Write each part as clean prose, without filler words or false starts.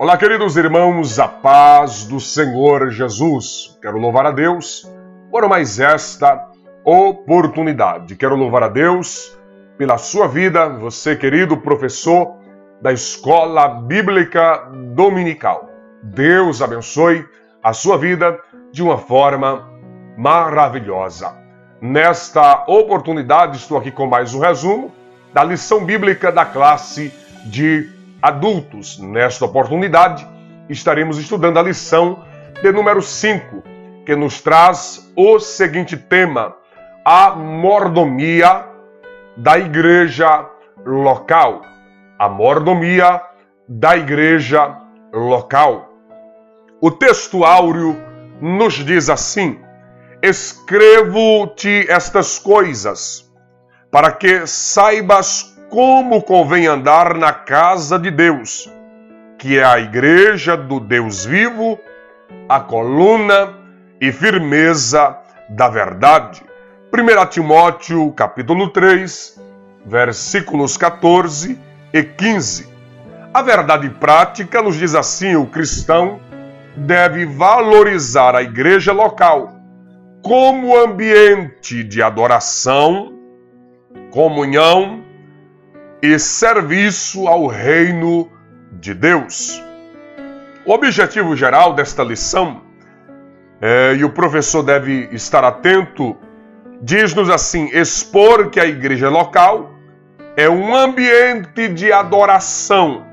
Olá, queridos irmãos, a paz do Senhor Jesus. Quero louvar a Deus por mais esta oportunidade. Quero louvar a Deus pela sua vida, você, querido professor da Escola Bíblica Dominical. Deus abençoe a sua vida de uma forma maravilhosa. Nesta oportunidade, estou aqui com mais um resumo da lição bíblica da classe de adultos. Nesta oportunidade, estaremos estudando a lição de número 5, que nos traz o seguinte tema: a mordomia da igreja local. A mordomia da igreja local. O texto áureo nos diz assim: escrevo-te estas coisas, para que saibas como convém andar na casa de Deus, que é a igreja do Deus vivo, a coluna e firmeza da verdade. 1 Timóteo, capítulo 3, versículos 14 e 15. A verdade prática nos diz assim: o cristão deve valorizar a igreja local como ambiente de adoração, comunhão e serviço ao reino de Deus. O objetivo geral desta lição, e o professor deve estar atento, diz-nos assim: expor que a igreja local é um ambiente de adoração,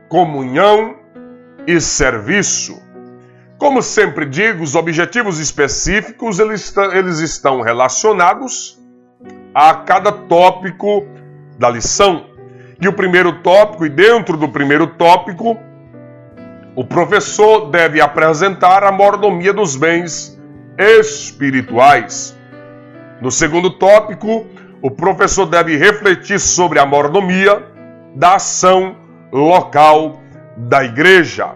comunhão e serviço. Como sempre digo, os objetivos específicos eles estão relacionados a cada tópico da lição. E o primeiro tópico, e dentro do primeiro tópico, o professor deve apresentar a mordomia dos bens espirituais. No segundo tópico, o professor deve refletir sobre a mordomia da ação local da igreja.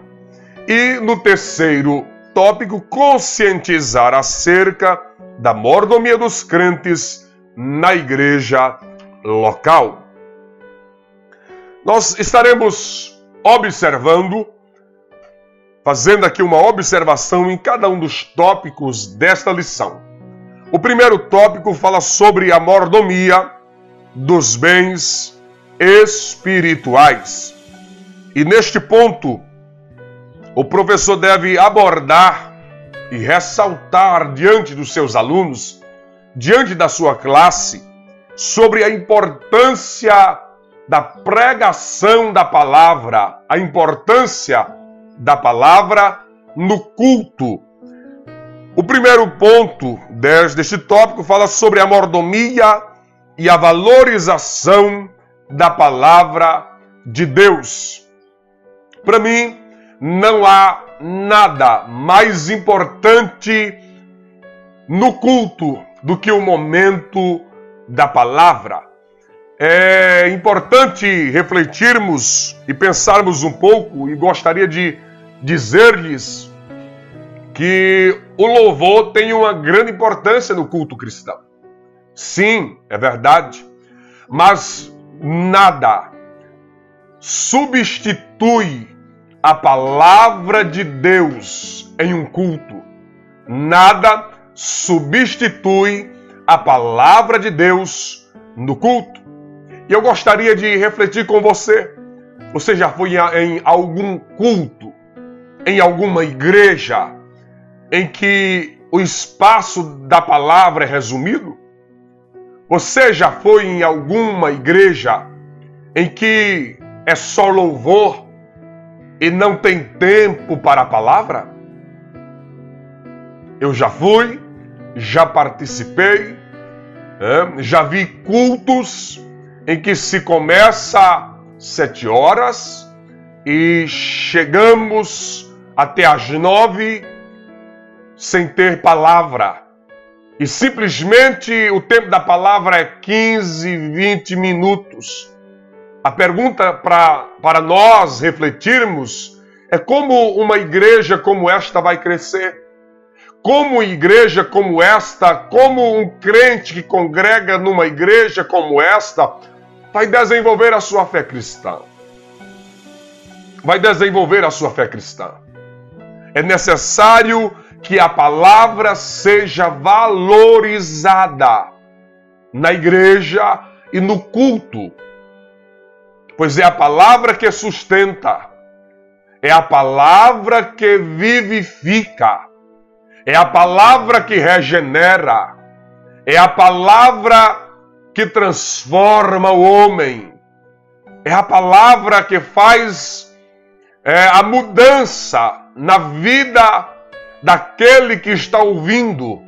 E no terceiro tópico, conscientizar acerca da mordomia dos crentes na igreja local. Nós estaremos observando, fazendo aqui uma observação em cada um dos tópicos desta lição. O primeiro tópico fala sobre a mordomia dos bens espirituais. E neste ponto, o professor deve abordar e ressaltar diante dos seus alunos, diante da sua classe, sobre a importância da pregação da palavra, a importância da palavra no culto. O primeiro ponto deste tópico fala sobre a mordomia e a valorização da palavra de Deus. Para mim, não há nada mais importante no culto do que o momento da palavra. É importante refletirmos e pensarmos um pouco, e gostaria de dizer-lhes que o louvor tem uma grande importância no culto cristão. Sim, é verdade, mas nada substitui a palavra de Deus em um culto. Nada substitui a palavra de Deus no culto. E eu gostaria de refletir com você. Você já foi em algum culto, em alguma igreja, em que o espaço da palavra é resumido? Você já foi em alguma igreja em que é só louvor e não tem tempo para a palavra? Eu já fui, já participei, já vi cultos em que se começa 7 horas e chegamos até às 9 sem ter palavra. E simplesmente o tempo da palavra é 15, 20 minutos. A pergunta para nós refletirmos é como uma igreja como esta vai crescer. Como igreja como esta, como um crente que congrega numa igreja como esta vai desenvolver a sua fé cristã. vai desenvolver a sua fé cristã. É necessário que a palavra seja valorizada na igreja e no culto, pois é a palavra que sustenta, é a palavra que vivifica, é a palavra que regenera, é a palavra que transforma o homem, é a palavra que faz a mudança na vida daquele que está ouvindo.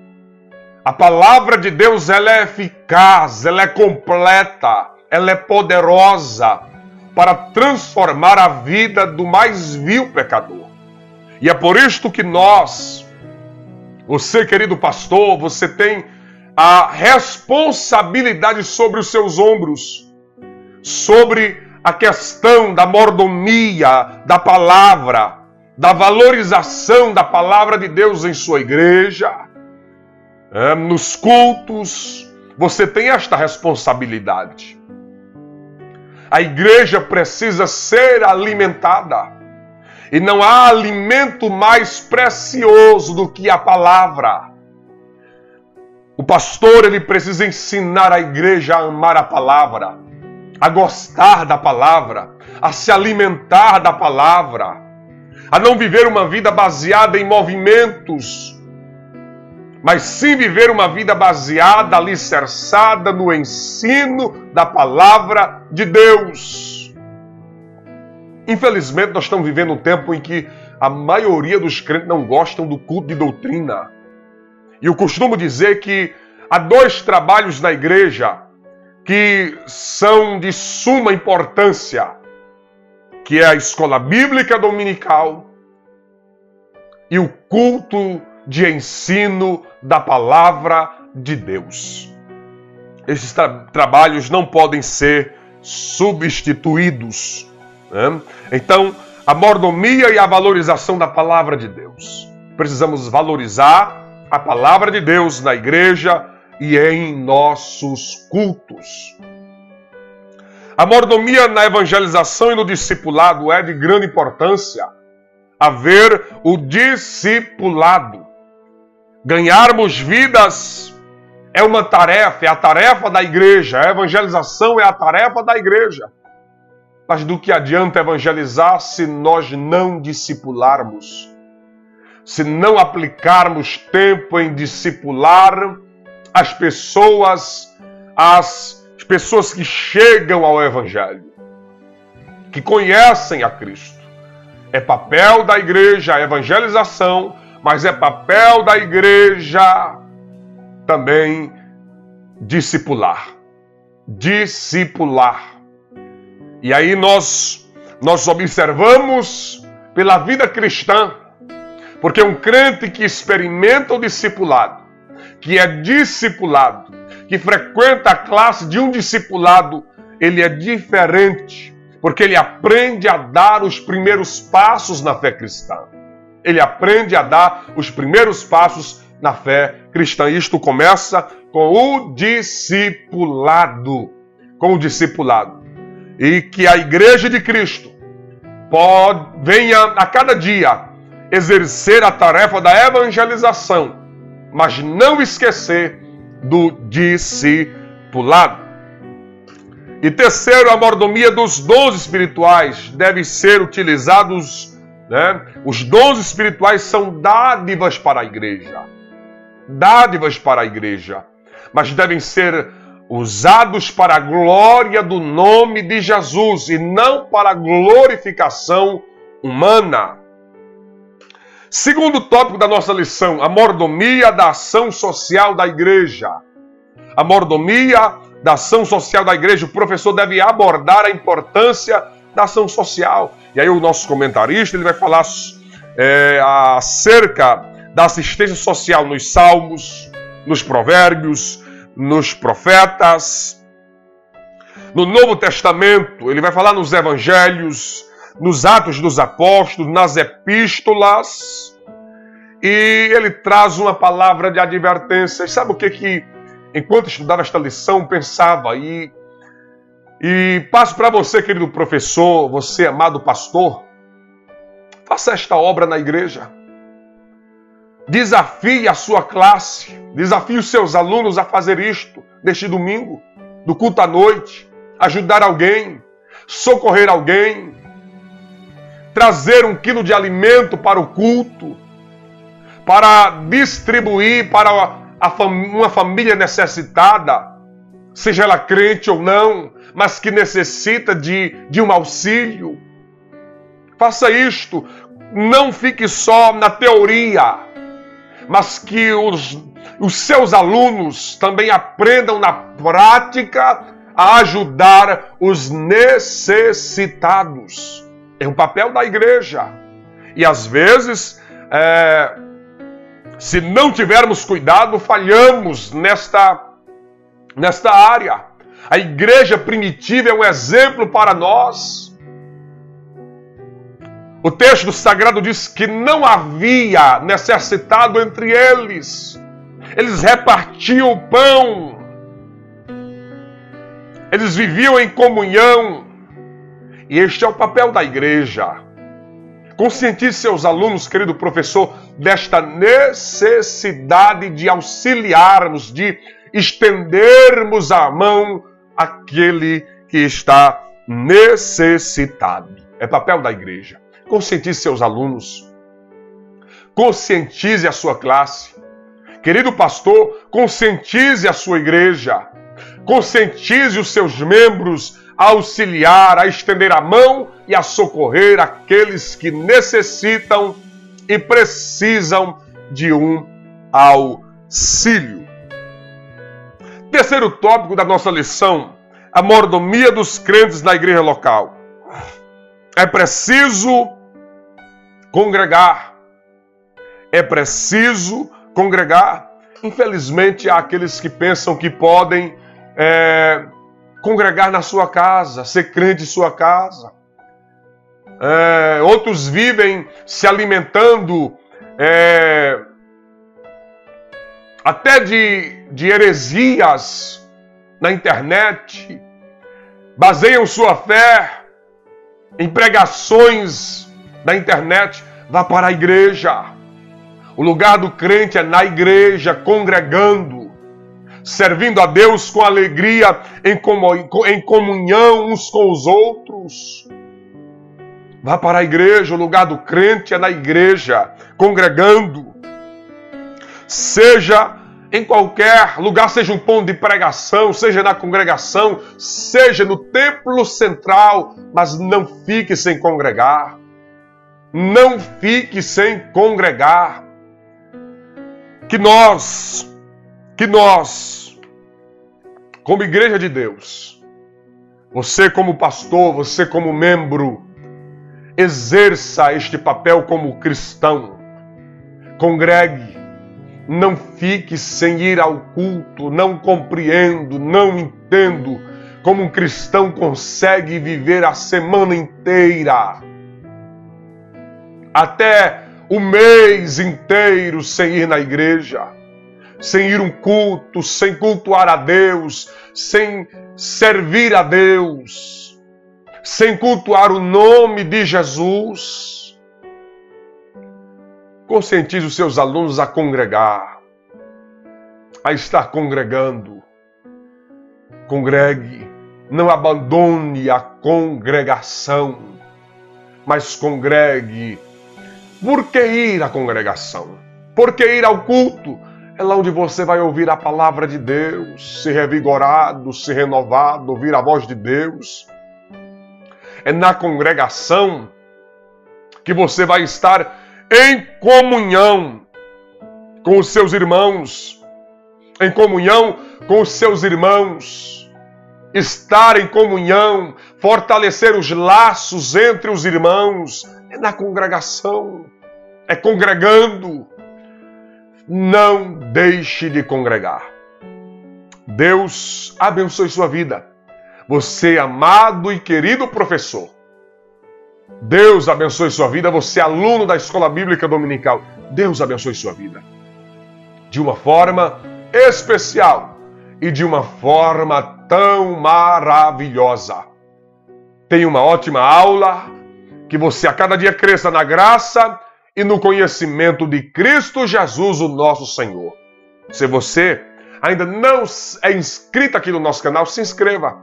A palavra de Deus, ela é eficaz, ela é completa, ela é poderosa para transformar a vida do mais vil pecador. E é por isto que nós, você, querido pastor, você tem a responsabilidade sobre os seus ombros, sobre a questão da mordomia da palavra, da valorização da palavra de Deus em sua igreja, nos cultos. Você tem esta responsabilidade. A igreja precisa ser alimentada. E não há alimento mais precioso do que a palavra. O pastor, ele precisa ensinar a igreja a amar a palavra, a gostar da palavra, a se alimentar da palavra, a não viver uma vida baseada em movimentos, mas sim viver uma vida baseada, alicerçada no ensino da palavra de Deus. Infelizmente, nós estamos vivendo um tempo em que a maioria dos crentes não gostam do culto de doutrina. E eu costumo dizer que há 2 trabalhos na igreja que são de suma importância, que é a escola bíblica dominical e o culto de ensino da palavra de Deus. Esses trabalhos não podem ser substituídos, né? Então, a mordomia e a valorização da palavra de Deus. Precisamos valorizar a palavra de Deus na igreja e em nossos cultos. A mordomia na evangelização e no discipulado é de grande importância. Haver o discipulado. Ganharmos vidas é uma tarefa, é a tarefa da igreja. A evangelização é a tarefa da igreja. Mas do que adianta evangelizar se nós não discipularmos? Se não aplicarmos tempo em discipular as pessoas que chegam ao Evangelho, que conhecem a Cristo. É papel da igreja a evangelização, mas é papel da igreja também discipular. Discipular. E aí nós observamos pela vida cristã, porque um crente que experimenta o discipulado, que é discipulado, que frequenta a classe de um discipulado, ele é diferente, porque ele aprende a dar os primeiros passos na fé cristã. Ele aprende a dar os primeiros passos na fé cristã. Isto começa com o discipulado. Com o discipulado. E que a igreja de Cristo venha a cada dia exercer a tarefa da evangelização, mas não esquecer do discipulado. E terceiro, a mordomia dos dons espirituais deve ser utilizados, né? Os dons espirituais são dádivas para a igreja. Dádivas para a igreja. Mas devem ser usados para a glória do nome de Jesus e não para a glorificação humana. Segundo tópico da nossa lição, a mordomia da ação social da igreja. A mordomia da ação social da igreja. O professor deve abordar a importância da ação social. E aí o nosso comentarista ele vai falar acerca da assistência social nos salmos, nos provérbios, nos profetas. No Novo Testamento, ele vai falar nos evangelhos, nos Atos dos Apóstolos, nas epístolas, e ele traz uma palavra de advertência. Sabe o que enquanto estudava esta lição, pensava, e passo para você, querido professor, você amado pastor, Faça esta obra na igreja. Desafie a sua classe, desafie os seus alunos a fazer isto neste domingo, do culto à noite, ajudar alguém, socorrer alguém, trazer 1 quilo de alimento para o culto, para distribuir para uma família necessitada, seja ela crente ou não, mas que necessita de um auxílio. Faça isto, não fique só na teoria, mas que os seus alunos também aprendam na prática a ajudar os necessitados. É o papel da igreja. E às vezes, se não tivermos cuidado, falhamos nesta área. A igreja primitiva é um exemplo para nós. O texto sagrado diz que não havia necessitado entre eles. Eles repartiam o pão. Eles viviam em comunhão. E este é o papel da igreja. Conscientize seus alunos, querido professor, desta necessidade de auxiliarmos, de estendermos a mão àquele que está necessitado. É papel da igreja. Conscientize seus alunos. Conscientize a sua classe. Querido pastor, conscientize a sua igreja. Conscientize os seus membros a auxiliar, a estender a mão e a socorrer aqueles que necessitam e precisam de um auxílio. Terceiro tópico da nossa lição: a mordomia dos crentes na igreja local. É preciso congregar. É preciso congregar. Infelizmente, há aqueles que pensam que podem congregar na sua casa, ser crente em sua casa. Outros vivem se alimentando até de heresias na internet. Baseiam sua fé em pregações da internet. Vá para a igreja. O lugar do crente é na igreja, congregando, servindo a Deus com alegria, em comunhão uns com os outros. Vá para a igreja, o lugar do crente é na igreja, congregando. Seja em qualquer lugar, seja um ponto de pregação, seja na congregação, seja no templo central, mas não fique sem congregar. Não fique sem congregar. Que nós, como igreja de Deus, você como pastor, você como membro, exerça este papel como cristão. Congregue. Não fique sem ir ao culto. Não compreendo, não entendo como um cristão consegue viver a semana inteira, até o mês inteiro sem ir na igreja, sem ir a um culto, sem cultuar a Deus, sem servir a Deus, sem cultuar o nome de Jesus. Conscientize os seus alunos a congregar, a estar congregando. Congregue, não abandone a congregação, mas congregue. Por que ir à congregação? Por que ir ao culto? É lá onde você vai ouvir a palavra de Deus, ser revigorado, ser renovado, ouvir a voz de Deus. É na congregação que você vai estar em comunhão com os seus irmãos, em comunhão com os seus irmãos, estar em comunhão, fortalecer os laços entre os irmãos, é na congregação, é congregando. Não deixe de congregar. Deus abençoe sua vida. Você, amado e querido professor, Deus abençoe sua vida. Você, aluno da Escola Bíblica Dominical, Deus abençoe sua vida. De uma forma especial e de uma forma tão maravilhosa. Tenha uma ótima aula. Que você a cada dia cresça na graça e no conhecimento de Cristo Jesus, o nosso Senhor. Se você ainda não é inscrito aqui no nosso canal, se inscreva.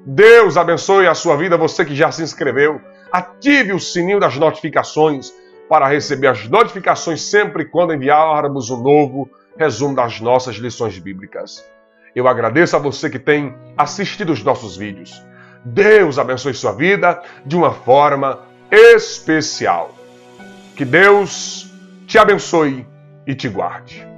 Deus abençoe a sua vida, você que já se inscreveu. Ative o sininho das notificações para receber as notificações sempre quando enviarmos um novo resumo das nossas lições bíblicas. Eu agradeço a você que tem assistido os nossos vídeos. Deus abençoe sua vida de uma forma especial. Que Deus te abençoe e te guarde.